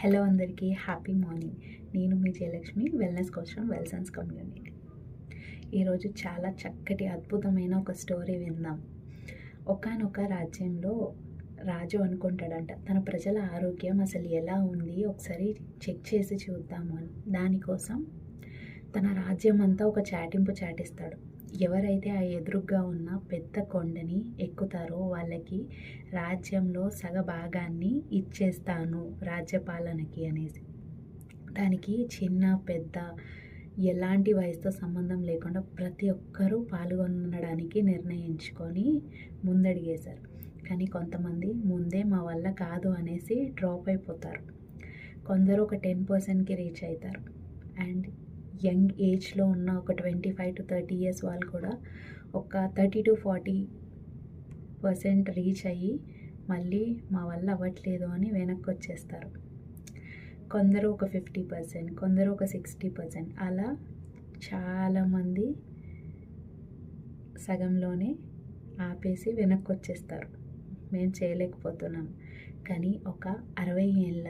Hello అందరికీ happy morning. నేను మీ Jayalakshmi, wellness coach from Wellsons community. ఈరోజు చాలా చక్కటి అద్భుతమైన ఒక స్టోరీ విందాం. ఒకానొక రాజ్యంలో రాజు అనుకుంటాడంట, తన ప్రజల ఆరోగ్యం అసలు ఎలా ఉంది ఒకసారి చెక్ చేసి చూద్దాము అని. దానికోసం తన రాజ్యం అంతా ఒక చాటింపు చాటిస్తాడు. ఎవరైతే ఆ ఎదురుగ్గా ఉన్న పెద్ద కొండని ఎక్కుతారో వాళ్ళకి రాజ్యంలో సగభాగాన్ని ఇచ్చేస్తాను రాజ్యపాలనకి అనేసి. దానికి చిన్న పెద్ద ఎలాంటి వయసుతో సంబంధం లేకుండా ప్రతి ఒక్కరూ పాల్గొనడానికి నిర్ణయించుకొని ముందడిగేశారు. కానీ కొంతమంది ముందే మా వల్ల కాదు అనేసి డ్రాప్ అయిపోతారు. కొందరు ఒక 10%కి రీచ్ అవుతారు. అండ్ యంగ్ ఏజ్లో ఉన్న ఒక 25 to 30 years వాళ్ళు కూడా ఒక 30 to 40% రీచ్ అయ్యి మళ్ళీ మా వల్ల అవ్వట్లేదు అని వెనక్కి వచ్చేస్తారు. కొందరు ఒక 50%, కొందరు ఒక 60%, అలా చాలామంది సగంలోనే ఆపేసి వెనక్కి వచ్చేస్తారు. మేము చేయలేకపోతున్నాం. కానీ ఒక 60 ఏళ్ళ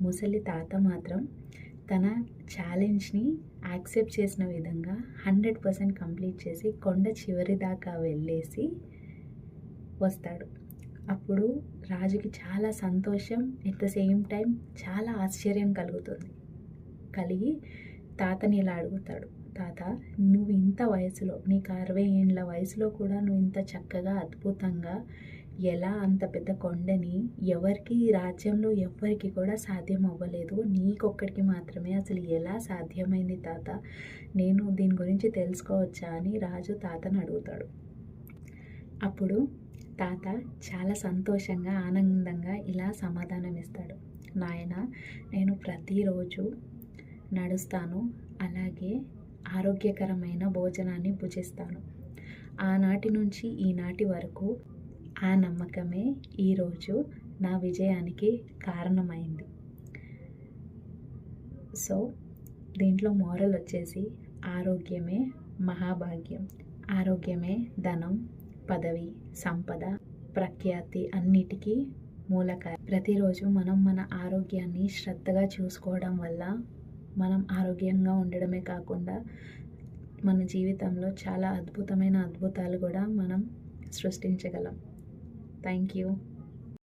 ముసలి తాత మాత్రం తన ఛాలెంజ్ని యాక్సెప్ట్ చేసిన విధంగా 100% కంప్లీట్ చేసి కొండ చివరి దాకా వెళ్ళేసి వస్తాడు. అప్పుడు రాజుకి చాలా సంతోషం, ఎట్ ద సేమ్ టైం చాలా ఆశ్చర్యం కలిగి తాతని ఇలా అడుగుతాడు, తాత నువ్వు ఇంత వయసులో, నీకు 60 ఏళ్ళ వయసులో కూడా నువ్వు ఇంత చక్కగా అద్భుతంగా ఎలా అంత పెద్ద కొండని ఎవరికి రాజ్యంలో ఎవ్వరికి కూడా సాధ్యం అవ్వలేదు, నీకొక్కడికి మాత్రమే అసలు ఎలా సాధ్యమైంది తాత, నేను దీని గురించి తెలుసుకోవచ్చా అని రాజు తాతను అడుగుతాడు. అప్పుడు తాత చాలా సంతోషంగా ఆనందంగా ఇలా సమాధానం ఇస్తాడు, నాయన నేను ప్రతిరోజు నడుస్తాను, అలాగే ఆరోగ్యకరమైన భోజనాన్ని భుజిస్తాను. ఆనాటి నుంచి ఈనాటి వరకు ఆ నమ్మకమే ఈరోజు నా విజయానికి కారణమైంది. సో దీంట్లో మోరల్ వచ్చేసి ఆరోగ్యమే మహాభాగ్యం. ఆరోగ్యమే ధనం, పదవి, సంపద, ప్రఖ్యాతి అన్నిటికీ మూలకారణం. ప్రతిరోజు మనం మన ఆరోగ్యాన్ని శ్రద్ధగా చూసుకోవడం వల్ల మనం ఆరోగ్యంగా ఉండడమే కాకుండా మన జీవితంలో చాలా అద్భుతమైన అద్భుతాలు కూడా మనం సృష్టించగలం. Thank you.